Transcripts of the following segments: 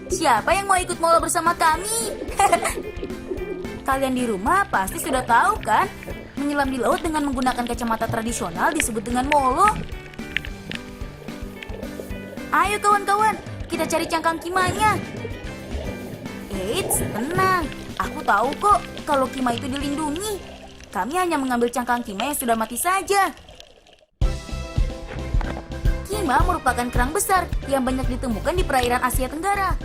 siapa yang mau ikut molo bersama kami? Kalian di rumah pasti sudah tahu kan? Menyelam di laut dengan menggunakan kacamata tradisional disebut dengan molo. Ayo kawan-kawan, kita cari cangkang kimanya. Eits, tenang. Aku tahu kok kalau kima itu dilindungi. Kami hanya mengambil cangkang kima yang sudah mati saja. Kima merupakan kerang besar yang banyak ditemukan di perairan Asia Tenggara.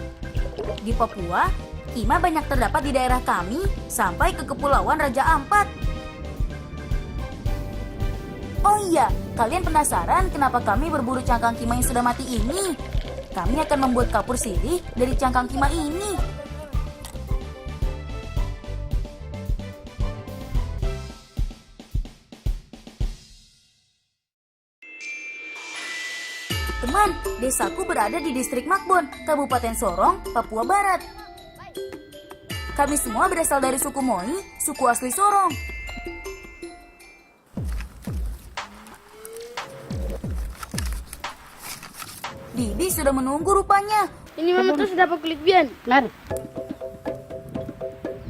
Di Papua, kima banyak terdapat di daerah kami sampai ke Kepulauan Raja Ampat. Oh iya, kalian penasaran kenapa kami berburu cangkang kima yang sudah mati ini? Kami akan membuat kapur sirih dari cangkang kima ini. Teman, desaku berada di distrik Makbon, Kabupaten Sorong, Papua Barat. Kami semua berasal dari suku Moi, suku asli Sorong. Bibi sudah menunggu rupanya. Ini mama terus dapat kulit bian. Lari.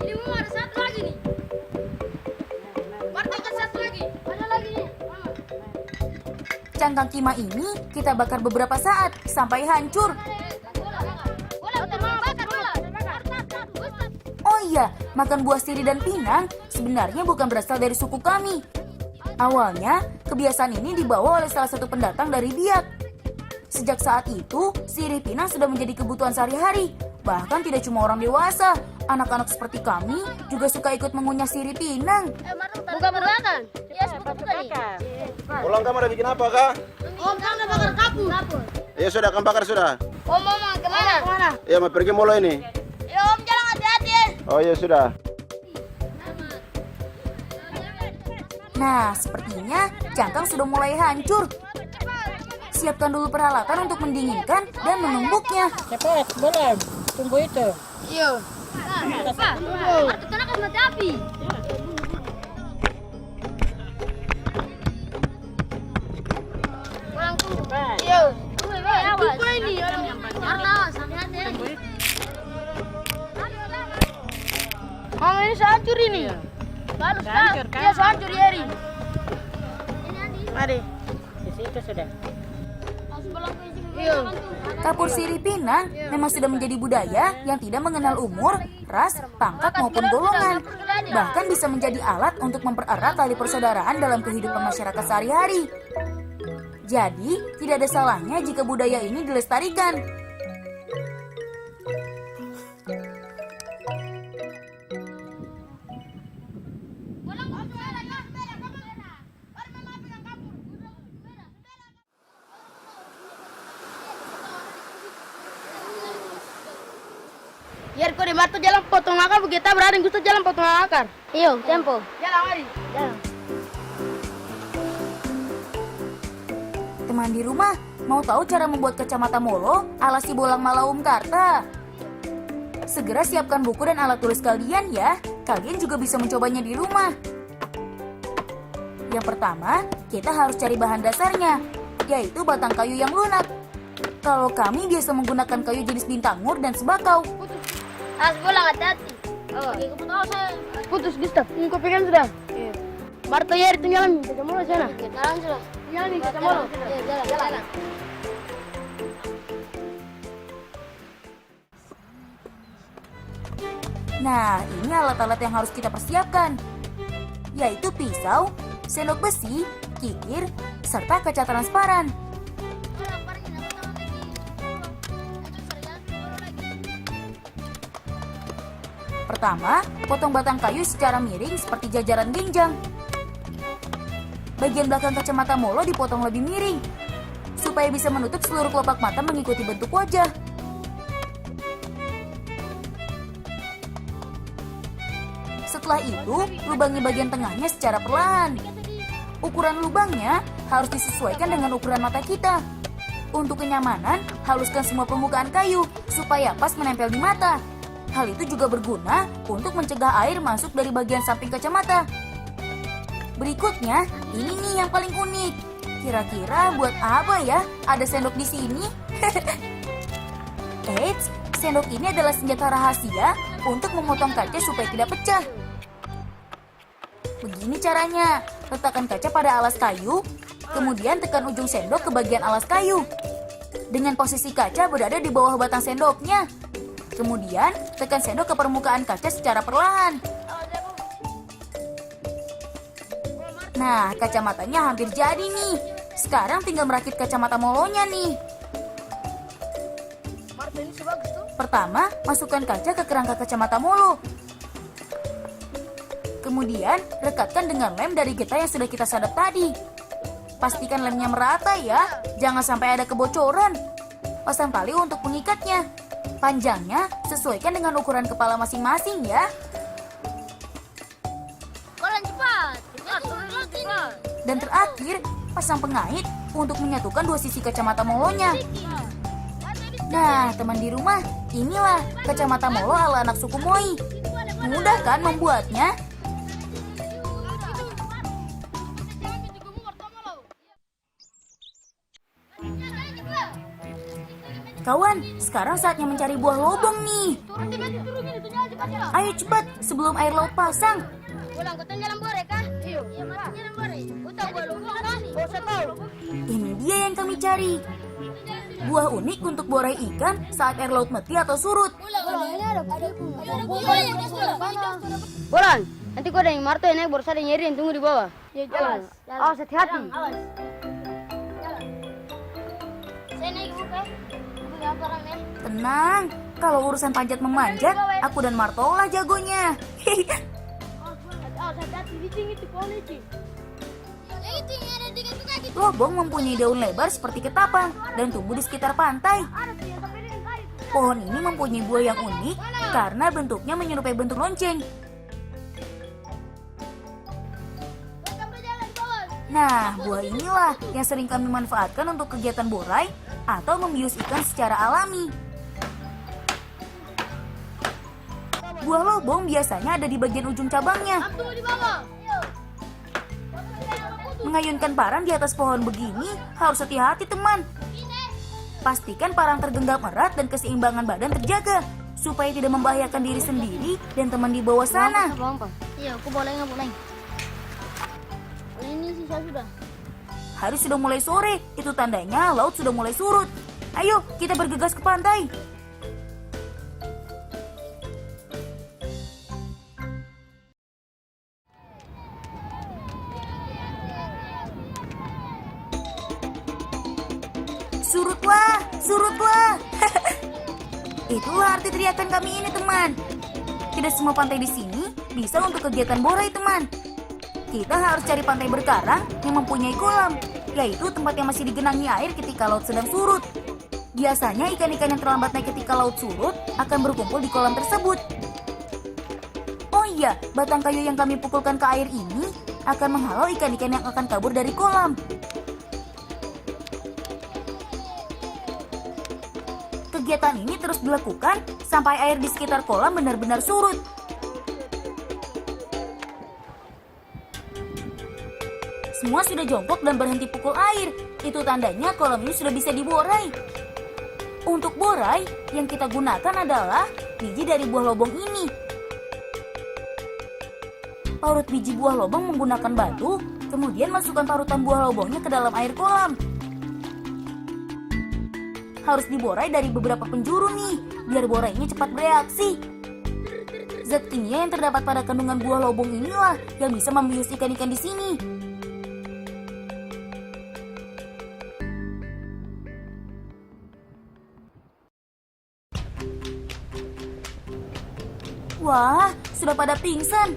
Ini mama ada satu lagi nih. Marta kan satu lagi. Ada lagi nih. Mama. Cangkang kima ini kita bakar beberapa saat sampai hancur. Oh iya, makan buah sirih dan pinang sebenarnya bukan berasal dari suku kami. Awalnya, kebiasaan ini dibawa oleh salah satu pendatang dari Biak. Sejak saat itu, sirih pinang sudah menjadi kebutuhan sehari-hari. Bahkan tidak cuma orang dewasa, anak-anak seperti kami juga suka ikut mengunyah sirih pinang. Buka-bukakan. Iya, seperti nih. Pulang kamu ada bikin apa, Kak? Om, kamu udah bakar kapur. Ya sudah, kamu bakar sudah. Om, mama kemana? Kemana? Ya, mau pergi mulu ini. Ya, Om, jalan hati-hati ya. Oh ya sudah. Nah, sepertinya cangkang sudah mulai hancur. Siapkan dulu peralatan untuk mendinginkan dan menumbuknya. Cepat, boleh. Tunggu itu. Iya. Pak, Marta kena kan mati api. Pulang tunggu. Iya. Tunggu ini. Marta, hati-hati ya. Mama ini hancur ini. Bagus, Hancur, kan? Iya, hancur Yeri. Mari. Di situ sudah. Iya. Kapur sirih pinang memang sudah menjadi budaya yang tidak mengenal umur, ras, pangkat maupun golongan. Bahkan bisa menjadi alat untuk mempererat tali persaudaraan dalam kehidupan masyarakat sehari-hari. Jadi, tidak ada salahnya jika budaya ini dilestarikan. Biar kau di Marta jalan potong akar, kita berani Gusto jalan potong akar. Iyo, tempo. Jalan, mari. Jalan. Teman di rumah, mau tahu cara membuat kacamata molo ala si Bolang Malaum Karta? Segera siapkan buku dan alat tulis kalian ya. Kalian juga bisa mencobanya di rumah. Yang pertama, kita harus cari bahan dasarnya, yaitu batang kayu yang lunak. Kalau kami biasa menggunakan kayu jenis bintangur dan sebakau. As pulang hati-hati. Oh, putus Gustav. Kau pegang sudah. Iya. Marta Yeri tinggalan kacamolo sana. Jalan sudah. Jalan nih kacamolo. Jalan. Nah, ini alat-alat yang harus kita persiapkan, yaitu pisau, sendok besi, kikir, serta kaca transparan. Pertama, potong batang kayu secara miring seperti jajaran genjang. Bagian belakang kacamata molo dipotong lebih miring, supaya bisa menutup seluruh kelopak mata mengikuti bentuk wajah. Setelah itu, lubangi bagian tengahnya secara perlahan. Ukuran lubangnya harus disesuaikan dengan ukuran mata kita. Untuk kenyamanan, haluskan semua permukaan kayu supaya pas menempel di mata. Hal itu juga berguna untuk mencegah air masuk dari bagian samping kacamata. Berikutnya, ini nih yang paling unik. Kira-kira buat apa ya ada sendok di sini? Eits, Sendok ini adalah senjata rahasia untuk memotong kaca supaya tidak pecah. Begini caranya, letakkan kaca pada alas kayu, kemudian tekan ujung sendok ke bagian alas kayu. Dengan posisi kaca berada di bawah batang sendoknya. Kemudian, tekan sendok ke permukaan kaca secara perlahan. Nah, kacamatanya hampir jadi nih. Sekarang tinggal merakit kacamata molonya nih. Pertama, masukkan kaca ke kerangka kacamata molo. Kemudian, rekatkan dengan lem dari getah yang sudah kita sadap tadi. Pastikan lemnya merata ya, jangan sampai ada kebocoran. Pasang tali untuk mengikatnya. Panjangnya sesuaikan dengan ukuran kepala masing-masing ya. Dan terakhir, pasang pengait untuk menyatukan dua sisi kacamata molonya. Nah, teman di rumah, inilah kacamata molo ala anak suku Moi. Mudah kan membuatnya? Kawan, sekarang saatnya mencari buah lobong nih. Ayo cepat, sebelum air laut pasang. Ini dia yang kami cari. Buah unik untuk borai ikan saat air laut mati atau surut. Bolan, nanti kau ada yang marto yang naik baru ada yang nyeri yang tunggu di bawah. Awas hati-hati. Saya naik buka. Tenang, kalau urusan panjat memanjat, aku dan Martola jagonya. Lobong mempunyai daun lebar seperti ketapang dan tumbuh di sekitar pantai. Pohon ini mempunyai buah yang unik karena bentuknya menyerupai bentuk lonceng. Nah, buah inilah yang sering kami manfaatkan untuk kegiatan borai atau membius ikan secara alami. Buah lobong biasanya ada di bagian ujung cabangnya. Mengayunkan parang di atas pohon begini harus hati-hati teman. Pastikan parang tergenggam erat dan keseimbangan badan terjaga supaya tidak membahayakan diri sendiri dan teman di bawah sana. Iya, aku boleh nggak boleh? Ini sisa sudah. Hari sudah mulai sore, itu tandanya laut sudah mulai surut. Ayo, kita bergegas ke pantai. Surutlah, surutlah. Itulah arti teriakan kami ini, teman. Tidak semua pantai di sini bisa untuk kegiatan borai, teman. Kita harus cari pantai berkarang yang mempunyai kolam, yaitu tempat yang masih digenangi air ketika laut sedang surut. Biasanya ikan-ikan yang terlambat naik ketika laut surut akan berkumpul di kolam tersebut. Oh iya, batang kayu yang kami pukulkan ke air ini akan menghalau ikan-ikan yang akan kabur dari kolam. Kegiatan ini terus dilakukan sampai air di sekitar kolam benar-benar surut. Semua sudah jongkok dan berhenti pukul air. Itu tandanya kolam ini sudah bisa diborai. Untuk borai, yang kita gunakan adalah biji dari buah lobong ini. Parut biji buah lobong menggunakan batu, kemudian masukkan parutan buah lobongnya ke dalam air kolam. Harus diborai dari beberapa penjuru nih, biar borainya cepat bereaksi. Zat kimia yang terdapat pada kandungan buah lobong inilah yang bisa membius ikan-ikan di sini. Wah, sudah pada pingsan.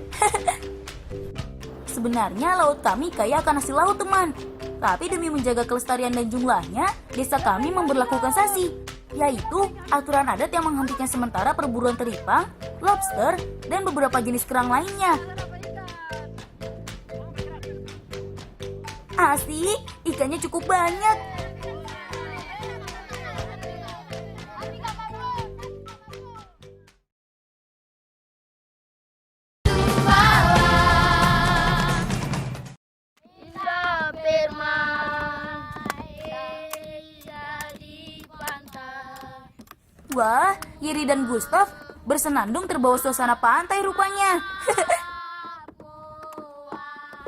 Sebenarnya laut kami kaya akan hasil laut, teman. Tapi demi menjaga kelestarian dan jumlahnya, desa kami memberlakukan sasi, yaitu aturan adat yang menghentikan sementara perburuan teripang, lobster, dan beberapa jenis kerang lainnya. Asik, ikannya cukup banyak. Wah, Yeri dan Gustav bersenandung terbawa suasana pantai rupanya.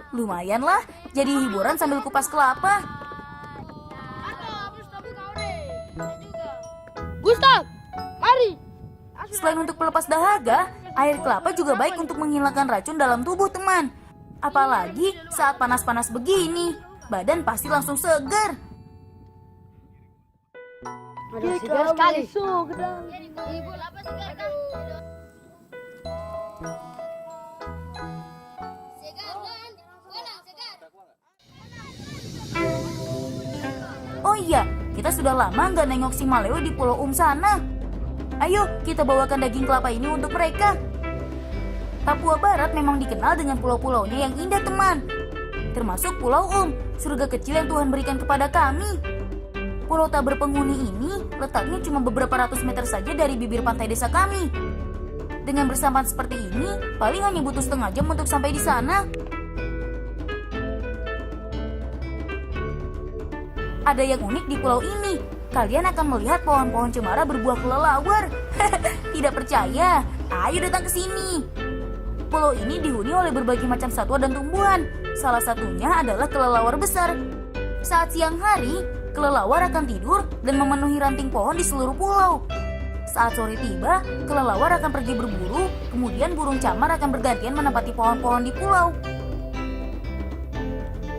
Lumayan lah, jadi hiburan sambil kupas kelapa. Gustav, mari. Selain untuk pelepas dahaga, air kelapa juga baik untuk menghilangkan racun dalam tubuh teman. Apalagi saat panas-panas begini, badan pasti langsung segar. Aduh, segar sekali. Oh iya, kita sudah lama nggak nengok si Maleo di Pulau sana. Ayo, kita bawakan daging kelapa ini untuk mereka. Papua Barat memang dikenal dengan pulau-pulaunya yang indah, teman. Termasuk Pulau surga kecil yang Tuhan berikan kepada kami. Pulau tak berpenghuni ini letaknya cuma beberapa ratus meter saja dari bibir pantai desa kami. Dengan bersampan seperti ini, paling hanya butuh setengah jam untuk sampai di sana. Ada yang unik di pulau ini. Kalian akan melihat pohon-pohon cemara berbuah kelelawar. Tidak percaya? Ayo datang ke sini. Pulau ini dihuni oleh berbagai macam satwa dan tumbuhan. Salah satunya adalah kelelawar besar. Saat siang hari, kelelawar akan tidur dan memenuhi ranting pohon di seluruh pulau. Saat sore tiba, kelelawar akan pergi berburu, kemudian burung camar akan bergantian menempati pohon-pohon di pulau.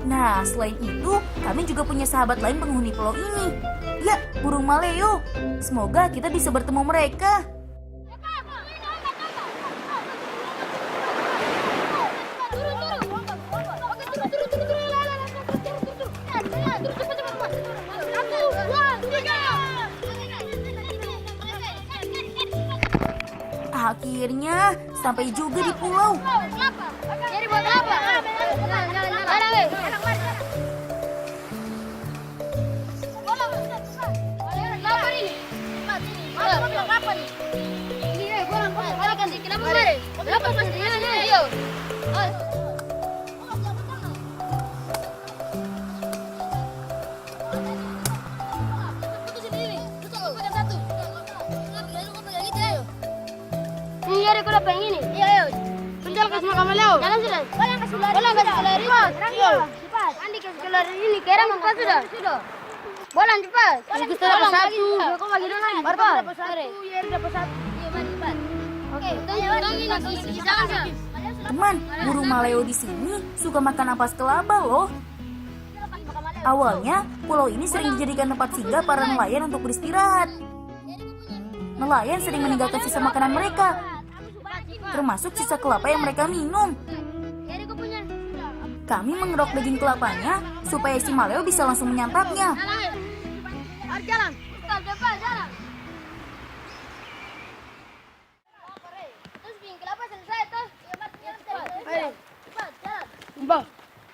Nah, selain itu, kami juga punya sahabat lain penghuni pulau ini. Ya, burung maleo. Semoga kita bisa bertemu mereka. Akhirnya sampai juga di pulau. Jadi buat apa? Ini aku dapat yang ini. Iya, ayo. Penjual kasih makan Leo. Jalan sudah. Boleh kasih lari. Boleh kasih lari. Iya. Cepat. Andi kasih lari ini. Kira cepat sudah. Sudah. Boleh cepat. Kita dapat satu. Kau bagi dulu. Baru dapat satu. Yeri dapat satu. Iya, mari cepat. Oke. Tunggu ini jangan. Teman, burung maleo di sini suka makan ampas kelapa loh. Awalnya, pulau ini sering dijadikan tempat singgah para nelayan untuk beristirahat. Nelayan sering meninggalkan sisa makanan mereka, termasuk sisa kelapa yang mereka minum. Kami mengerok daging kelapanya supaya si maleo bisa langsung menyantapnya. Jalan. Cepat, jalan. Terus bikin kelapa selesai tuh. Cepat, jalan. Mbak.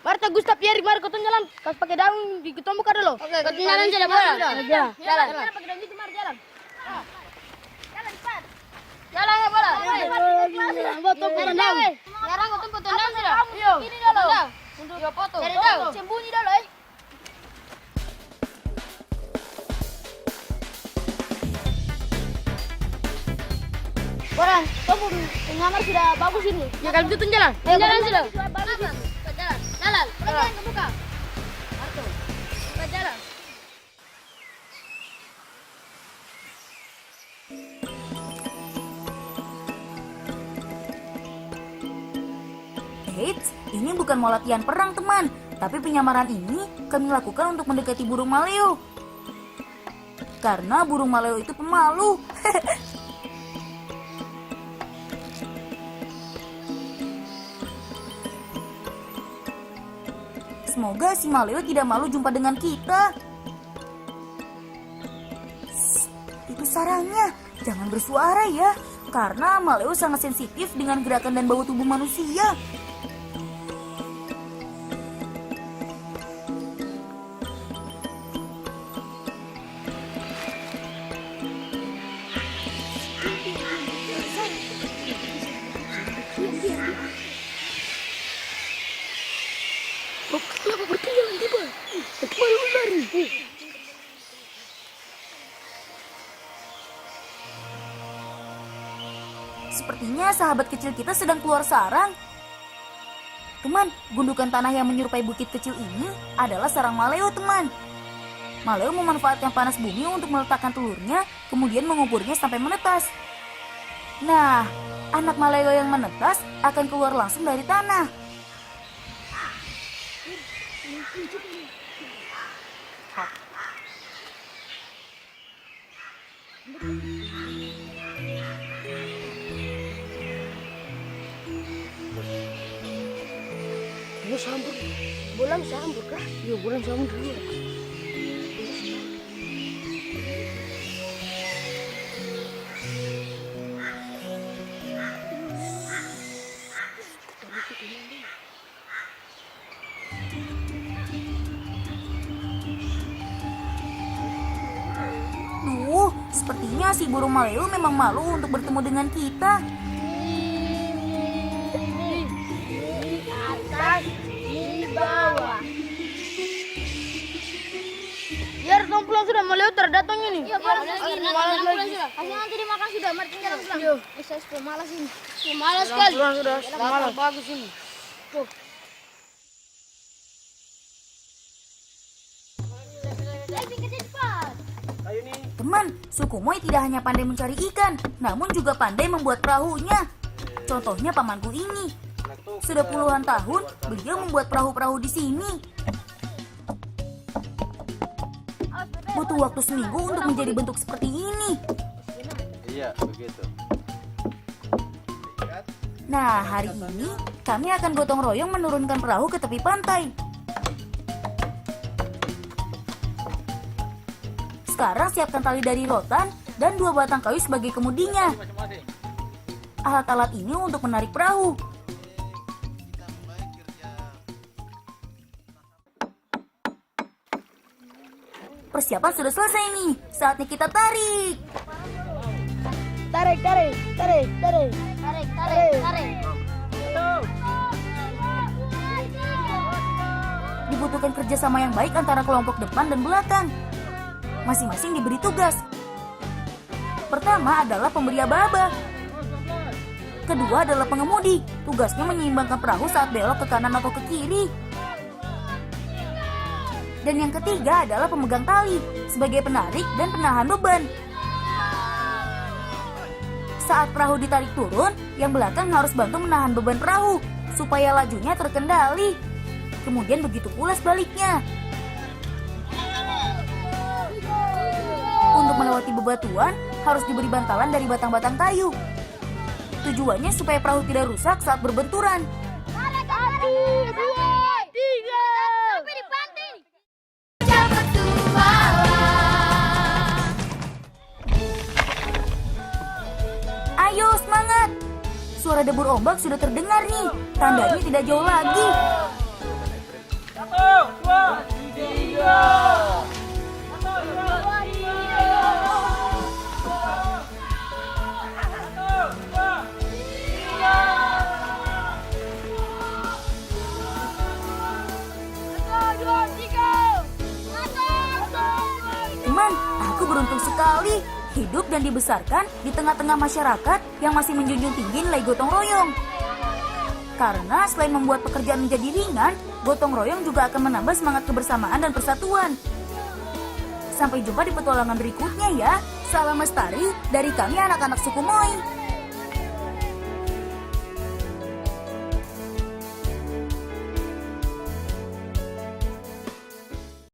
Marta Gustav Yeri, mari kau jalan. Kau pakai daun di ketemu muka dulu. Oke, kau jalan saja boleh. Jalan. Pakai daun itu mari jalan. Jalan cepat. Jalan ya bola. Foto daun. Sekarang kau foto daun sudah. Ini dulu. Untuk foto. Cari tahu. Sembunyi dulu Orang, kamu pengamar sudah bagus ini. Ya kalau itu jalan. Jalan sudah. Jalan. Jalan ke muka. Arto. Jalan. Eits, ini bukan mau latihan perang teman, tapi penyamaran ini kami lakukan untuk mendekati burung maleo. Karena burung maleo itu pemalu. Semoga si maleo tidak malu jumpa dengan kita. Shh, itu sarangnya, jangan bersuara ya, karena maleo sangat sensitif dengan gerakan dan bau tubuh manusia. sepertinya sahabat kecil kita sedang keluar sarang. Teman, gundukan tanah yang menyerupai bukit kecil ini adalah sarang maleo, teman. Maleo memanfaatkan panas bumi untuk meletakkan telurnya, kemudian menguburnya sampai menetas. Nah, anak maleo yang menetas akan keluar langsung dari tanah. Ini sambur. Bulan sambur kah? Iya, bulan sambur dulu. Duh, sepertinya si burung maleo memang malu untuk bertemu dengan kita. Atas, di bawah. Biar dong pulang sudah, maleo terdatang ini. Iya, malas lagi. Malas lagi. Ayo nanti dimakan sudah, mari kita pulang. Iya. Saya sudah malas ini. Malas sekali. Pulang sudah, malas. Bagus ini. Tuh. Teman, suku Moi tidak hanya pandai mencari ikan, namun juga pandai membuat perahunya. Contohnya pamanku ini. Sudah puluhan tahun, beliau membuat perahu-perahu di sini. Butuh waktu seminggu untuk menjadi bentuk seperti ini. Iya, begitu. Nah, hari ini kami akan gotong royong menurunkan perahu ke tepi pantai. Sekarang siapkan tali dari rotan dan 2 batang kayu sebagai kemudinya. Alat-alat ini untuk menarik perahu. Persiapan sudah selesai nih. Saatnya kita tarik. Tarik, tarik, tarik, tarik. Tarik, tarik, tarik. Dibutuhkan kerjasama yang baik antara kelompok depan dan belakang. Masing-masing diberi tugas. Pertama adalah pemberi aba-aba. Kedua adalah pengemudi. Tugasnya menyeimbangkan perahu saat belok ke kanan atau ke kiri. Dan yang ketiga adalah pemegang tali sebagai penarik dan penahan beban. Saat perahu ditarik turun, yang belakang harus bantu menahan beban perahu supaya lajunya terkendali. Kemudian begitu pula sebaliknya. Untuk melewati bebatuan, harus diberi bantalan dari batang-batang kayu. Tujuannya supaya perahu tidak rusak saat berbenturan. 1, 2, 3. Sampai di pantai. Ayo semangat! Suara debur ombak sudah terdengar nih. Tandanya tidak jauh lagi. 1, 2, 3. Teman, aku beruntung sekali hidup dan dibesarkan di tengah-tengah masyarakat yang masih menjunjung tinggi nilai gotong royong. Karena selain membuat pekerjaan menjadi ringan, gotong royong juga akan menambah semangat kebersamaan dan persatuan. Sampai jumpa di petualangan berikutnya ya. Salam lestari dari kami anak-anak suku Moi.